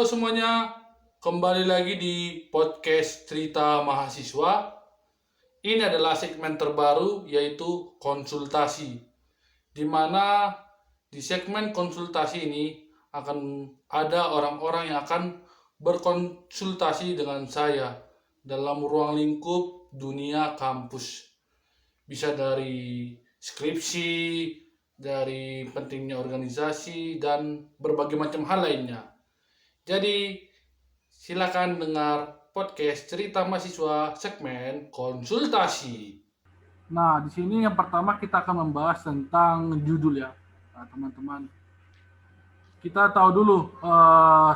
semuanya, kembali lagi di podcast Cerita Mahasiswa. Ini adalah segmen terbaru yaitu konsultasi, di mana di segmen konsultasi ini akan ada orang-orang yang akan berkonsultasi dengan saya dalam ruang lingkup dunia kampus. Bisa dari skripsi, dari pentingnya organisasi, dan berbagai macam hal lainnya. Jadi, silakan dengar podcast Cerita Mahasiswa segmen konsultasi. Nah, di sini yang pertama kita akan membahas tentang judul ya, teman-teman. Kita tahu dulu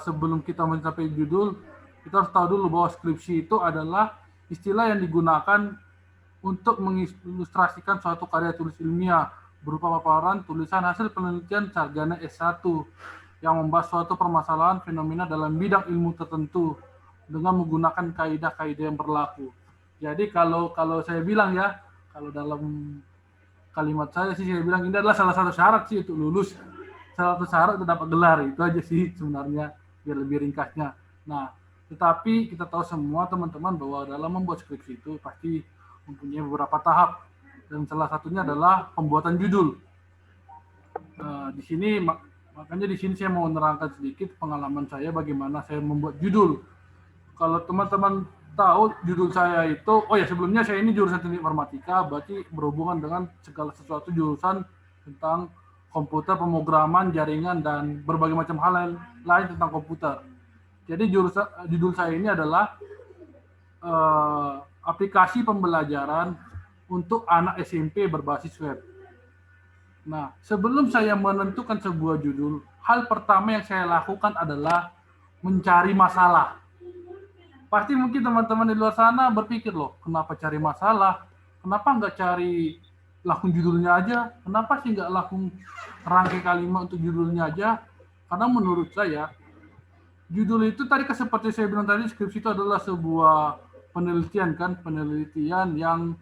sebelum kita mencapai judul, kita harus tahu dulu bahwa skripsi itu adalah istilah yang digunakan untuk mengilustrasikan suatu karya tulis ilmiah berupa paparan tulisan hasil penelitian sarjana S1 yang membahas suatu permasalahan fenomena dalam bidang ilmu tertentu dengan menggunakan kaidah-kaidah yang berlaku. Jadi kalau saya bilang ya, kalau dalam kalimat saya bilang ini adalah salah satu syarat sih untuk lulus, salah satu syarat untuk dapat gelar, itu aja sih sebenarnya biar lebih ringkasnya. Nah, tetapi kita tahu semua teman-teman bahwa dalam membuat skripsi itu pasti mempunyai beberapa tahap dan salah satunya adalah pembuatan judul. Di sini makanya di sini saya mau menerangkan sedikit pengalaman saya bagaimana saya membuat judul. Kalau teman-teman tahu judul saya itu, oh ya sebelumnya saya ini jurusan teknik informatika, berarti berhubungan dengan segala sesuatu jurusan tentang komputer, pemrograman, jaringan, dan berbagai macam hal lain tentang komputer. Jadi judul saya ini adalah aplikasi pembelajaran untuk anak SMP berbasis web. Nah, sebelum saya menentukan sebuah judul, hal pertama yang saya lakukan adalah mencari masalah. Pasti mungkin teman-teman di luar sana berpikir loh, kenapa cari masalah? Kenapa nggak cari langsung judulnya aja? Kenapa sih nggak langsung rangkai kalimat untuk judulnya aja? Karena menurut saya, judul itu tadi seperti saya bilang tadi, skripsi itu adalah sebuah penelitian kan, penelitian yang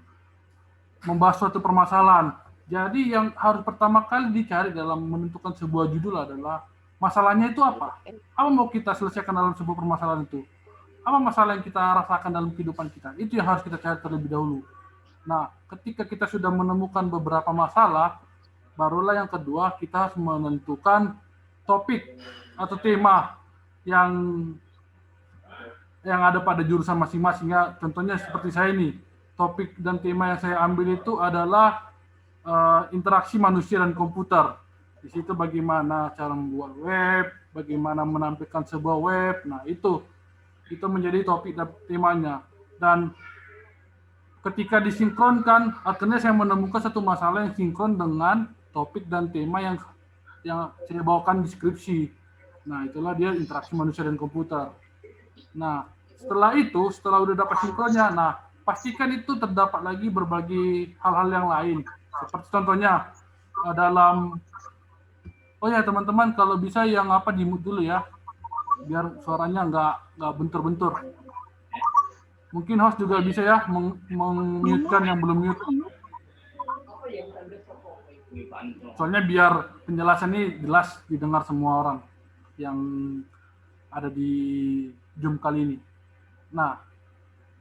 membahas suatu permasalahan. Jadi yang harus pertama kali dicari dalam menentukan sebuah judul adalah masalahnya itu apa? Apa mau kita selesaikan dalam sebuah permasalahan itu? Apa masalah yang kita rasakan dalam kehidupan kita? Itu yang harus kita cari terlebih dahulu. Nah, ketika kita sudah menemukan beberapa masalah, barulah yang kedua kita harus menentukan topik atau tema yang ada pada jurusan masing-masing ya. Contohnya seperti saya ini, topik dan tema yang saya ambil itu adalah interaksi manusia dan komputer. Di situ bagaimana cara membuat web, bagaimana menampilkan sebuah web. Nah, itu menjadi topik dan temanya. Dan ketika disinkronkan, akhirnya saya menemukan satu masalah yang sinkron dengan topik dan tema yang saya bawakan di skripsi. Nah, itulah dia interaksi manusia dan komputer. Nah, setelah udah dapat sinkronnya, nah, pastikan itu terdapat lagi berbagai hal-hal yang lain. Seperti contohnya, dalam, oh ya teman-teman, kalau bisa yang di mute dulu ya, biar suaranya nggak bentur-bentur. Mungkin host juga bisa ya meng-mute-kan yang belum mute. Soalnya biar penjelasan ini jelas didengar semua orang yang ada di Zoom kali ini. Nah,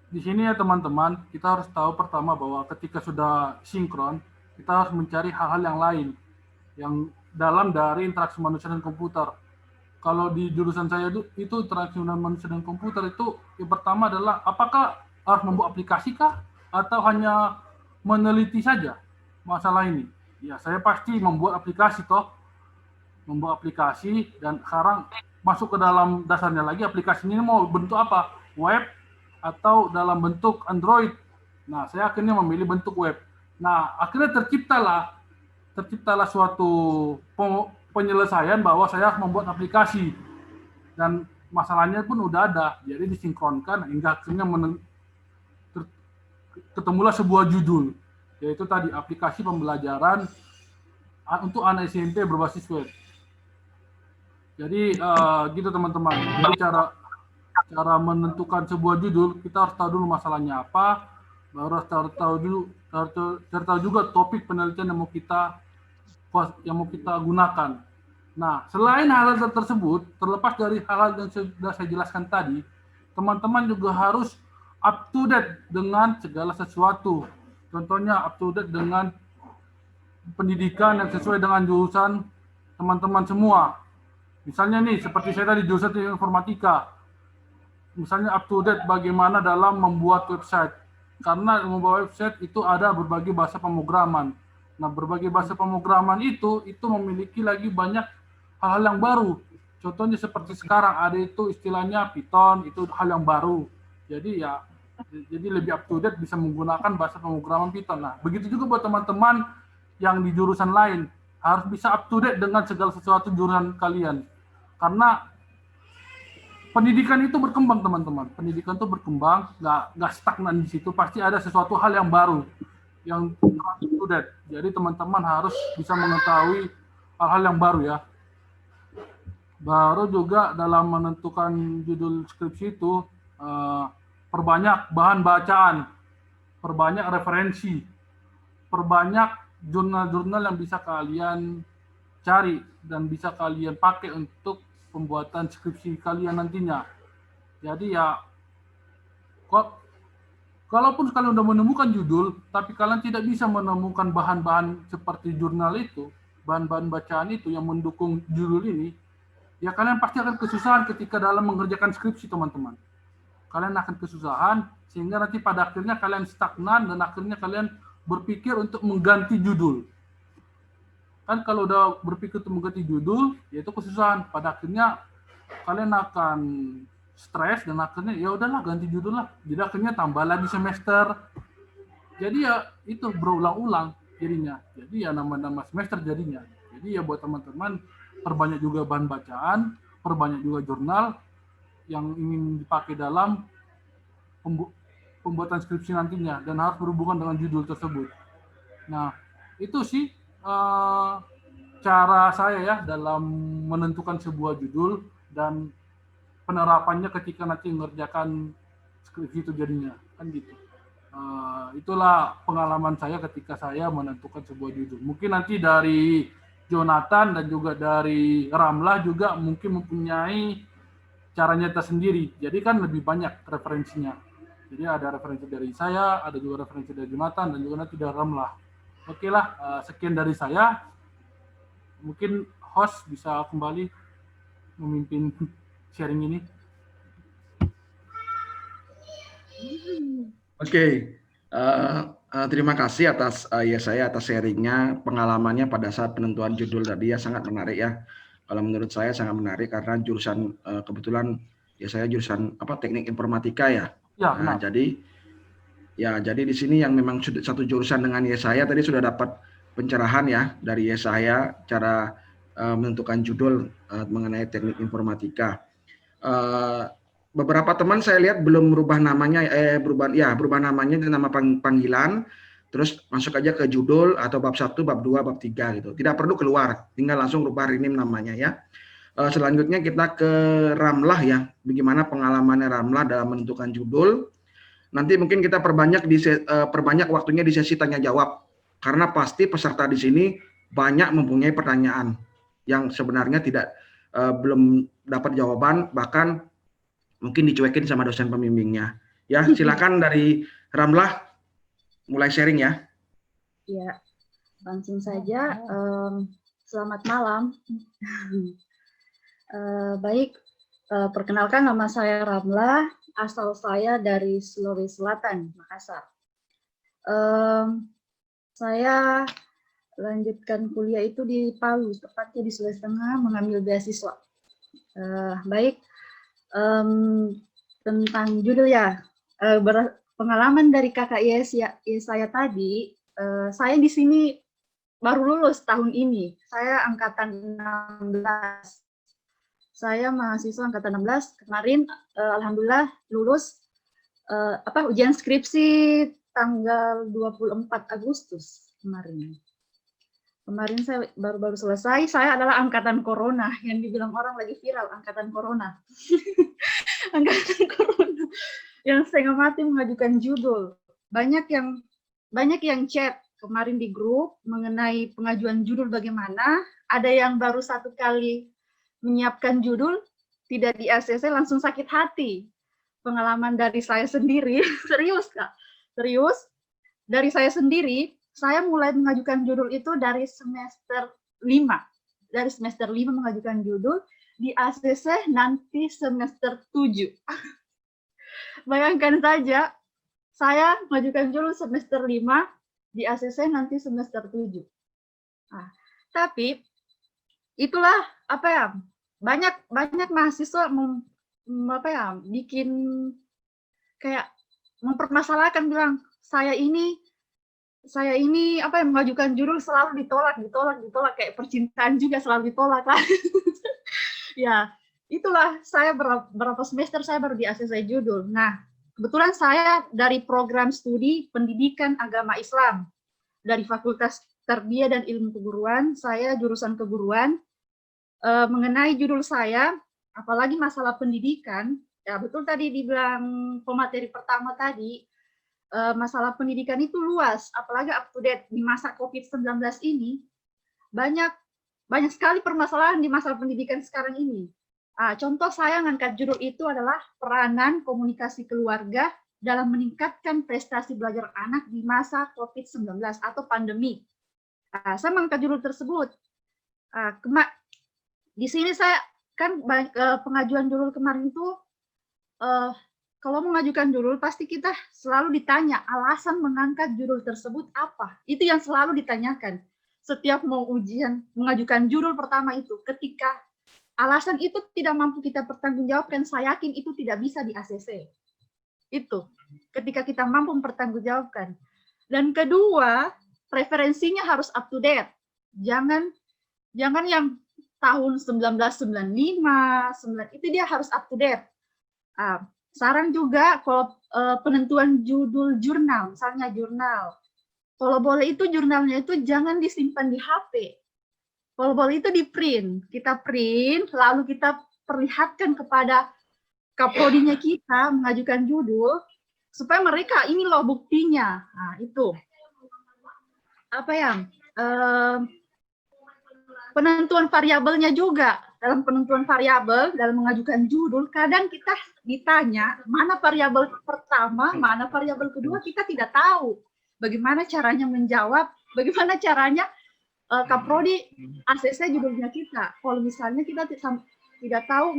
di sini ya teman-teman, kita harus tahu pertama bahwa ketika sudah sinkron, kita harus mencari hal-hal yang lain yang dalam dari interaksi manusia dan komputer. Kalau di jurusan saya itu interaksi manusia dan komputer itu yang pertama adalah apakah harus membuat aplikasi kah atau hanya meneliti saja masalah ini. Ya, saya pasti membuat aplikasi toh. Membuat aplikasi dan sekarang masuk ke dalam dasarnya lagi aplikasi ini mau bentuk apa? Web atau dalam bentuk Android. Nah, saya akhirnya memilih bentuk web. Nah, akhirnya terciptalah suatu penyelesaian bahwa saya harus membuat aplikasi dan masalahnya pun udah ada, jadi disinkronkan hingga akhirnya ketemulah sebuah judul, yaitu tadi aplikasi pembelajaran untuk anak SMP berbasis web. Jadi gitu teman-teman. Jadi cara menentukan sebuah judul kita harus tahu dulu masalahnya apa, baru harus tahu juga topik penelitian yang mau kita gunakan. Nah, selain hal-hal tersebut, terlepas dari hal-hal yang sudah saya jelaskan tadi, teman-teman juga harus up to date dengan segala sesuatu. Contohnya up to date dengan pendidikan yang sesuai dengan jurusan teman-teman semua. Misalnya nih, seperti saya tadi jurusan informatika. Misalnya up to date bagaimana dalam membuat website. Karena membuat website itu ada berbagai bahasa pemrograman. Nah, berbagai bahasa pemrograman itu memiliki lagi banyak hal-hal yang baru. Contohnya seperti sekarang ada itu istilahnya Python, itu hal yang baru. Jadi lebih up to date bisa menggunakan bahasa pemrograman Python. Nah, begitu juga buat teman-teman yang di jurusan lain harus bisa up to date dengan segala sesuatu jurusan kalian. Karena pendidikan itu berkembang, teman-teman. Pendidikan itu berkembang, nggak stagnan di situ. Pasti ada sesuatu hal yang baru, yang up to date. Jadi teman-teman harus bisa mengetahui hal-hal yang baru ya. Baru juga dalam menentukan judul skripsi itu, perbanyak bahan bacaan, perbanyak referensi, perbanyak jurnal-jurnal yang bisa kalian cari dan bisa kalian pakai untuk pembuatan skripsi kalian nantinya. Jadi ya, kalaupun kalian udah menemukan judul, tapi kalian tidak bisa menemukan bahan-bahan seperti jurnal itu, bahan-bahan bacaan itu yang mendukung judul ini, ya kalian pasti akan kesusahan ketika dalam mengerjakan skripsi, teman-teman. Kalian akan kesusahan, sehingga nanti pada akhirnya kalian stagnan, dan akhirnya kalian berpikir untuk mengganti judul. Kan kalau udah berpikir untuk mengganti judul, ya itu kesusahan. Pada akhirnya kalian akan stres, dan akhirnya ya udahlah ganti judul lah. Jadi akhirnya tambah lagi semester. Jadi ya itu berulang-ulang jadinya. Jadi ya nambah-nambah semester jadinya. Jadi ya buat teman-teman, perbanyak juga bahan bacaan, perbanyak juga jurnal yang ingin dipakai dalam pembuatan skripsi nantinya, dan harus berhubungan dengan judul tersebut. Nah, itu sih cara saya ya dalam menentukan sebuah judul dan penerapannya ketika nanti mengerjakan skripsi itu jadinya, kan gitu. Itulah pengalaman saya ketika saya menentukan sebuah judul. Mungkin nanti dari Jonathan dan juga dari Ramlah juga mungkin mempunyai caranya tersendiri. Jadi kan lebih banyak referensinya. Jadi ada referensi dari saya, ada juga referensi dari Jonathan, dan juga nanti dari Ramlah. Oke lah, sekian dari saya. Mungkin host bisa kembali memimpin sharing ini. Oke, terima kasih atas saya atas sharingnya, pengalamannya pada saat penentuan judul tadi ya, sangat menarik ya. Kalau menurut saya sangat menarik karena jurusan kebetulan ya saya jurusan teknik informatika ya. Ya, nah, jadi di sini yang memang satu jurusan dengan saya tadi sudah dapat pencerahan ya dari saya cara menentukan judul mengenai teknik informatika. Beberapa teman saya lihat belum berubah namanya, berubah namanya ke nama panggilan, terus masuk aja ke judul atau bab 1, bab 2, bab 3 gitu. Tidak perlu keluar, tinggal langsung rubah rename namanya ya. Selanjutnya kita ke Ramlah ya, bagaimana pengalamannya Ramlah dalam menentukan judul. Nanti mungkin kita perbanyak waktunya di sesi tanya jawab, karena pasti peserta di sini banyak mempunyai pertanyaan yang sebenarnya belum dapat jawaban, bahkan mungkin dicuekin sama dosen pembimbingnya. Ya, silakan dari Ramlah mulai sharing ya. Ya, langsung saja. Selamat malam. Baik, perkenalkan nama saya Ramlah, asal saya dari Sulawesi Selatan, Makassar. Saya lanjutkan kuliah itu di Palu, tepatnya di Sulawesi Tengah, mengambil beasiswa. Baik. Tentang judul ya, pengalaman dari kakak saya tadi, saya di sini baru lulus tahun ini, saya angkatan 16, saya mahasiswa angkatan 16, kemarin alhamdulillah lulus ujian skripsi tanggal 24 Agustus kemarin. Kemarin saya baru selesai, saya adalah angkatan corona, yang dibilang orang lagi viral, angkatan corona. Angkatan corona, yang setengah mati mengajukan judul. Banyak yang chat, kemarin di grup mengenai pengajuan judul bagaimana. Ada yang baru 1 kali menyiapkan judul, tidak di ACC langsung sakit hati. Pengalaman dari saya sendiri, serius Kak, serius. Dari saya sendiri, saya mulai mengajukan judul itu dari semester 5. Dari semester 5 mengajukan judul, di ACC nanti semester 7. Bayangkan saja, saya mengajukan judul semester 5, di ACC nanti semester 7. Nah, tapi itulah apa ya, banyak mahasiswa bikin kayak mempermasalahkan, bilang saya ini apa yang mengajukan judul selalu ditolak kayak percintaan juga selalu ditolak lah. Ya, itulah saya berapa semester saya baru di ACC judul. Nah, kebetulan saya dari program studi pendidikan agama Islam dari Fakultas Tarbiyah dan Ilmu Keguruan, saya jurusan keguruan. Mengenai judul saya, apalagi masalah pendidikan, ya betul tadi dibilang pemateri pertama tadi, masalah pendidikan itu luas, apalagi up to date di masa COVID-19 ini, banyak sekali permasalahan di masalah pendidikan sekarang ini. Contoh saya ngangkat judul itu adalah peranan komunikasi keluarga dalam meningkatkan prestasi belajar anak di masa COVID-19 atau pandemi. Saya mengangkat judul tersebut. Di sini saya kan pengajuan judul kemarin itu, kalau mengajukan judul pasti kita selalu ditanya alasan mengangkat judul tersebut apa. Itu yang selalu ditanyakan. Setiap mau ujian mengajukan judul pertama itu, ketika alasan itu tidak mampu kita pertanggungjawabkan, saya yakin itu tidak bisa di ACC. Itu ketika kita mampu mempertanggungjawabkan. Dan kedua, preferensinya harus up to date. Jangan yang tahun 1995, itu dia harus up to date. Saran juga kalau penentuan judul jurnal, misalnya jurnal, kalau boleh itu jurnalnya itu jangan disimpan di HP. Kalau boleh itu di print, kita print, lalu kita perlihatkan kepada kaprodinya kita mengajukan judul, supaya mereka ini loh buktinya. Nah, itu. Apa yang penentuan variabelnya juga. Dalam penentuan variabel, dalam mengajukan judul, kadang kita ditanya mana variabel pertama, mana variabel kedua, kita tidak tahu. Bagaimana caranya menjawab, bagaimana caranya kaprodi ACC judulnya kita. Kalau misalnya kita tidak tahu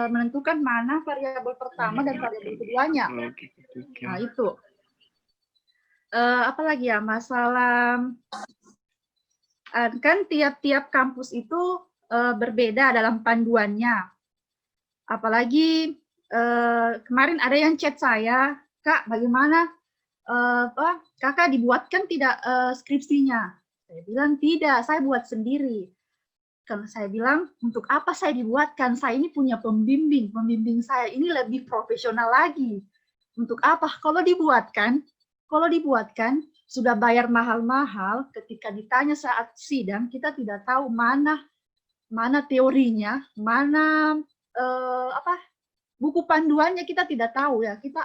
menentukan mana variabel pertama dan variabel keduanya. Nah, itu. Apalagi ya, masalah kan tiap-tiap kampus itu berbeda dalam panduannya. Apalagi kemarin ada yang chat saya, Kak, bagaimana Kakak dibuatkan tidak skripsinya? Saya bilang tidak, saya buat sendiri. Karena saya bilang, untuk apa saya dibuatkan? Saya ini punya pembimbing saya ini lebih profesional lagi. Untuk apa? Kalau dibuatkan sudah bayar mahal-mahal, ketika ditanya saat sidang, kita tidak tahu mana teorinya, mana buku panduannya, kita tidak tahu ya. Kita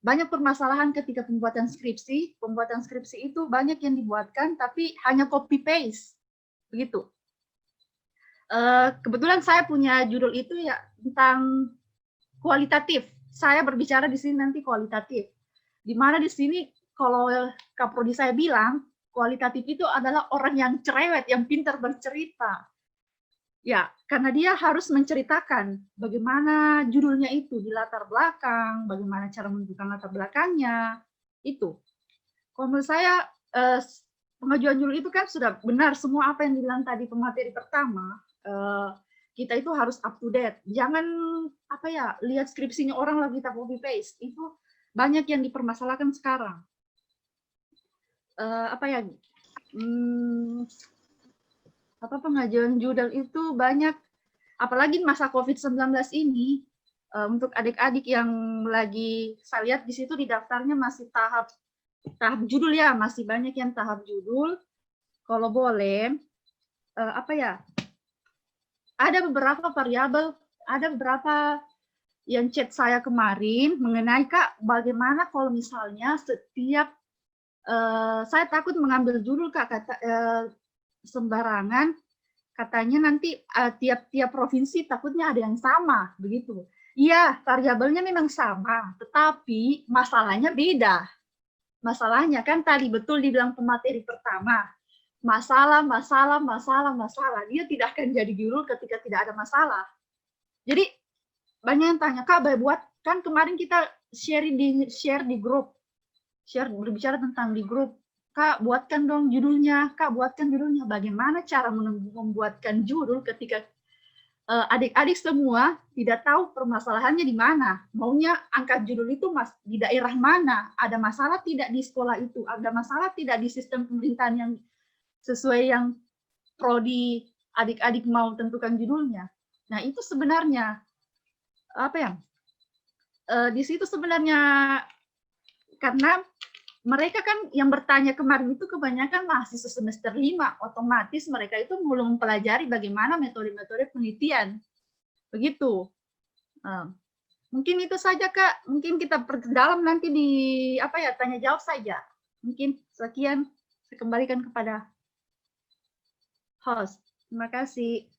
banyak permasalahan ketika pembuatan skripsi. Pembuatan skripsi itu banyak yang dibuatkan, tapi hanya copy paste, begitu. Kebetulan saya punya judul itu ya tentang kualitatif. Saya berbicara di sini nanti kualitatif. Di mana di sini kalau kaprodi saya bilang kualitatif itu adalah orang yang cerewet, yang pintar bercerita. Ya, karena dia harus menceritakan bagaimana judulnya itu di latar belakang, bagaimana cara menentukan latar belakangnya, itu. Kalau menurut saya, pengajuan judul itu kan sudah benar semua apa yang dibilang tadi pemateri pertama, kita itu harus up to date. Jangan lihat skripsinya orang lalu kita copy paste. Itu banyak yang dipermasalahkan sekarang. Pengajuan judul itu banyak, apalagi masa COVID-19 ini, untuk adik-adik yang lagi saya lihat di situ di daftarnya masih tahap judul ya, masih banyak yang tahap judul. Kalau boleh, ada beberapa variabel, ada beberapa yang chat saya kemarin mengenai, Kak, bagaimana kalau misalnya setiap saya takut mengambil judul Kak, kata sembarangan. Katanya nanti tiap-tiap provinsi takutnya ada yang sama, begitu. Iya, variabelnya memang sama, tetapi masalahnya beda. Masalahnya kan tadi betul dibilang pemateri pertama, masalah. Dia tidak akan jadi judul ketika tidak ada masalah. Jadi banyak yang tanya, Kak, buat kan kemarin kita share di grup, berbicara tentang di grup. Kak, buatkan dong judulnya. Kak, buatkan judulnya. Bagaimana cara membuatkan judul ketika adik-adik semua tidak tahu permasalahannya di mana. Maunya angkat judul itu di daerah mana. Ada masalah tidak di sekolah itu. Ada masalah tidak di sistem pemerintahan yang sesuai yang prodi adik-adik mau tentukan judulnya. Nah, itu sebenarnya apa ya? Di situ sebenarnya karena mereka kan yang bertanya kemarin itu kebanyakan mahasiswa semester 5, otomatis mereka itu belum mempelajari bagaimana metode-metode penelitian. Begitu. Mungkin itu saja, Kak. Mungkin kita perdalam nanti di tanya jawab saja. Mungkin sekian, saya kembalikan kepada host. Terima kasih.